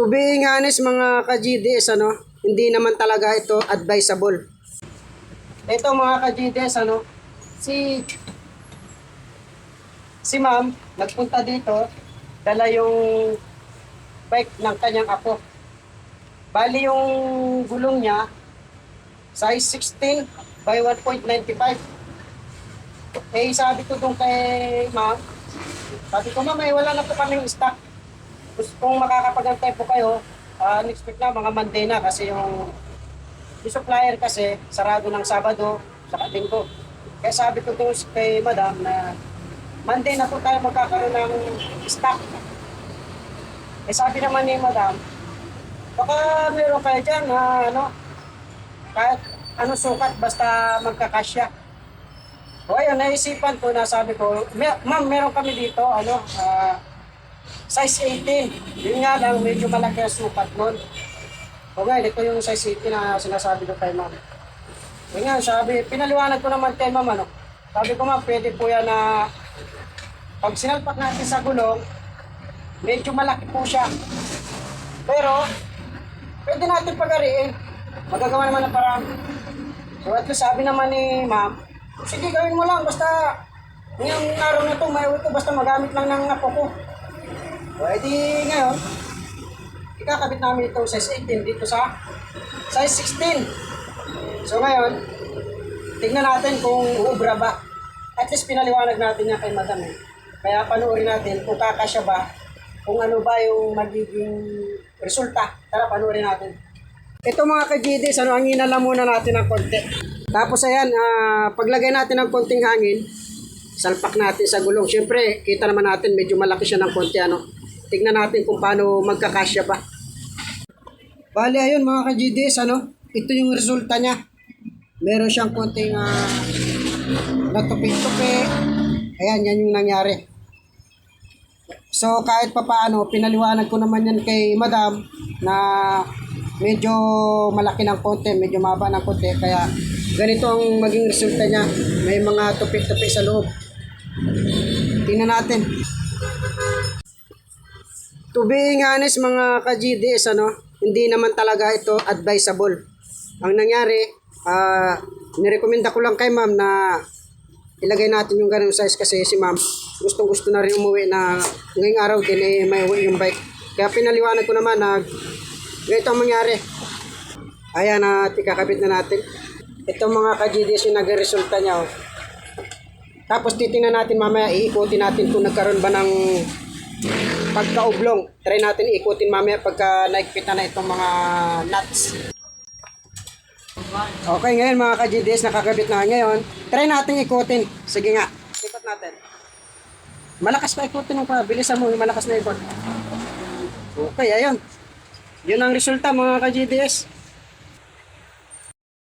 To being honest mga ka-GDS, hindi naman talaga ito advisable. Ito mga ka-GDS, si ma'am, nagpunta dito, dala yung bike ng kanyang apo. Bali yung gulong niya, size 16 by 1.95. Eh sabi ko dun kay ma'am, sabi ko ma'am, wala na po kaming stock. Kung makakapagantay po kayo, next week na, mga Monday na kasi yung supplier kasi sarado ng Sabado sa Linggo. Kaya sabi ko doon kay madam na Monday na po tayo magkakaroon ng stock. Eh sabi naman ni madam, baka meron kayo dyan na kahit ano sukat basta magkakasya. O ayun, naisipan ko na sabi ko, ma'am meron kami dito, size 18. Yun nga lang, medyo malaki ang sukat nun. O nga, ito yung size 18 na sinasabi ko kay ma'am. Yun nga, pinaliwanag ko naman kay ma'am, sabi ko ma'am, pwede po yan na pag sinalpak natin sa gulong, medyo malaki po siya. Pero, pwede natin pag-ariin. Magagawa naman ng parang. So at least sabi naman ni ma'am, sige gawin mo lang, basta ngayong araw na ito, may ko, basta magamit lang ng apo ko. Pwede ngayon, ikakabit namin itong size 18 dito sa size 16. So ngayon, tignan natin kung uubra ba. At least pinaliwanag natin yan kay madam. Kaya panoorin natin kung kakasya ba, kung ano ba yung magiging resulta. Tara, panoorin natin. Ito mga ka-GDs, hangin lang muna natin ng konti. Tapos ayan, paglagay natin ng konting hangin, salpak natin sa gulong. Siyempre, kita naman natin, medyo malaki siya ng konti. Tignan natin kung paano magkakasya pa. Bali, ayun mga ka-GDs, ito yung resulta niya. Meron siyang konting natupi-tupi. Ayan, yan yung nangyari. So, kahit pa paano, pinaliwanag ko naman yan kay madam na medyo malaki ng konti, medyo maba ng konti. Kaya, ganito ang maging resulta niya. May mga tupi-tupi sa loob. Tingnan natin. To being honest mga ka-GDS, hindi naman talaga ito advisable. Ang nangyari, nirekomenda ko lang kay ma'am na ilagay natin yung ganung size kasi si ma'am gustong-gusto na rin umuwi na ngayong araw din may uwi yung bike. Kaya pinaliwanag ko naman na ganito ang mangyari. Ayan, ikakabit na natin. Ito mga ka-GDS yung nag-resulta niya. Tapos titingnan natin mamaya, iikutin natin kung nagkaroon ba ng pagka-oblong. Try natin ikutin mamaya pagka naikpit na itong mga nuts. Okay, ngayon mga ka-GDS, nakakabit na ngayon. Try natin ikutin. Sige nga, ikot natin. Malakas pa ikutin mo pa. Bilisan mo, malakas na ikot. Okay, ayun. Yun ang resulta mga ka-GDS.